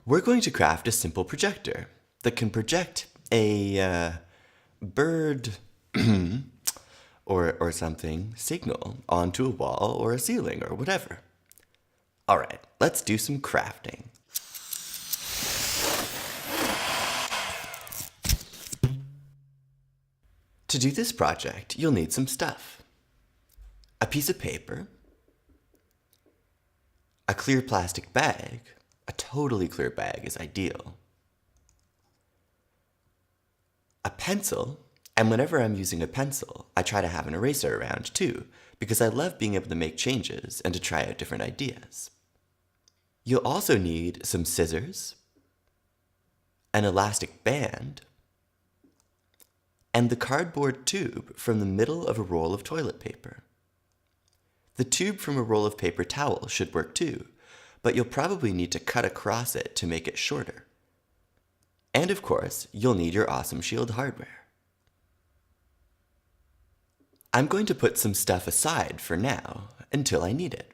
We're going to craft a simple projector that can project a bird or something signal onto a wall or a ceiling or whatever. All right, let's do some crafting. To do this project, you'll need some stuff. A piece of paper, a clear plastic bag. A totally clear bag is ideal. A pencil, and whenever I'm using a pencil, I try to have an eraser around too, because I love being able to make changes and to try out different ideas. You'll also need some scissors, an elastic band, and the cardboard tube from the middle of a roll of toilet paper. The tube from a roll of paper towel should work too, but you'll probably need to cut across it to make it shorter. And of course, you'll need your Awesome Shield hardware. I'm going to put some stuff aside for now, until I need it.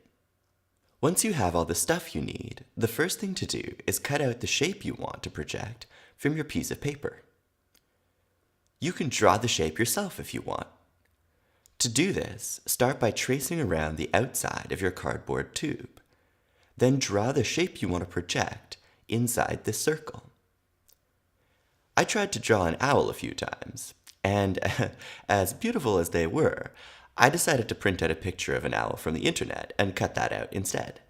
Once you have all the stuff you need, the first thing to do is cut out the shape you want to project from your piece of paper. You can draw the shape yourself if you want. To do this, start by tracing around the outside of your cardboard tube. Then draw the shape you want to project inside this circle. I tried to draw an owl a few times, and as beautiful as they were, I decided to print out a picture of an owl from the internet and cut that out instead.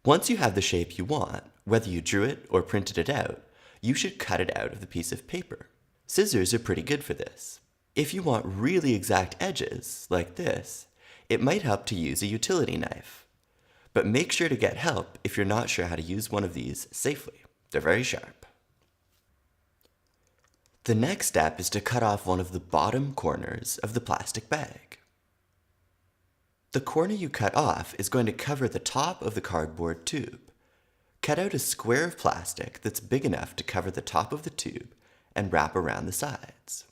Once you have the shape you want, whether you drew it or printed it out, you should cut it out of the piece of paper. Scissors are pretty good for this. If you want really exact edges, like this, it might help to use a utility knife. But make sure to get help if you're not sure how to use one of these safely. They're very sharp. The next step is to cut off one of the bottom corners of the plastic bag. The corner you cut off is going to cover the top of the cardboard tube. Cut out a square of plastic that's big enough to cover the top of the tube and wrap around the sides.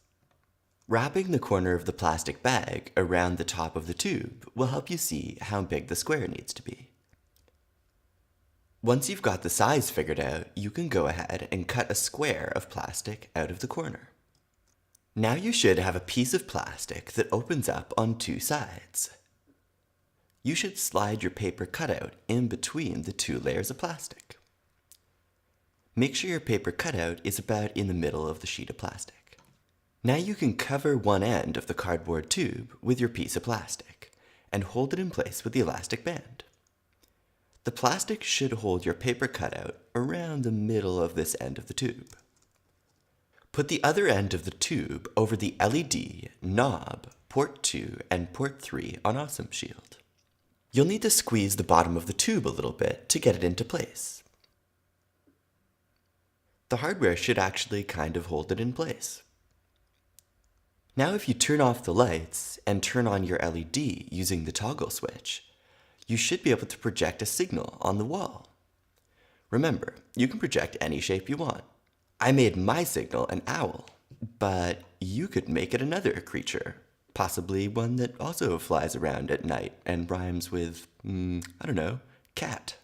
Wrapping the corner of the plastic bag around the top of the tube will help you see how big the square needs to be. Once you've got the size figured out, you can go ahead and cut a square of plastic out of the corner. Now you should have a piece of plastic that opens up on two sides. You should slide your paper cutout in between the two layers of plastic. Make sure your paper cutout is about in the middle of the sheet of plastic. Now you can cover one end of the cardboard tube with your piece of plastic and hold it in place with the elastic band. The plastic should hold your paper cutout around the middle of this end of the tube. Put the other end of the tube over the LED, knob, port 2, and port 3 on Awesome Shield. You'll need to squeeze the bottom of the tube a little bit to get it into place. The hardware should actually kind of hold it in place. Now if you turn off the lights and turn on your LED using the toggle switch, you should be able to project a signal on the wall. Remember, you can project any shape you want. I made my signal an owl, but you could make it another creature, possibly one that also flies around at night and rhymes with, I don't know, cat.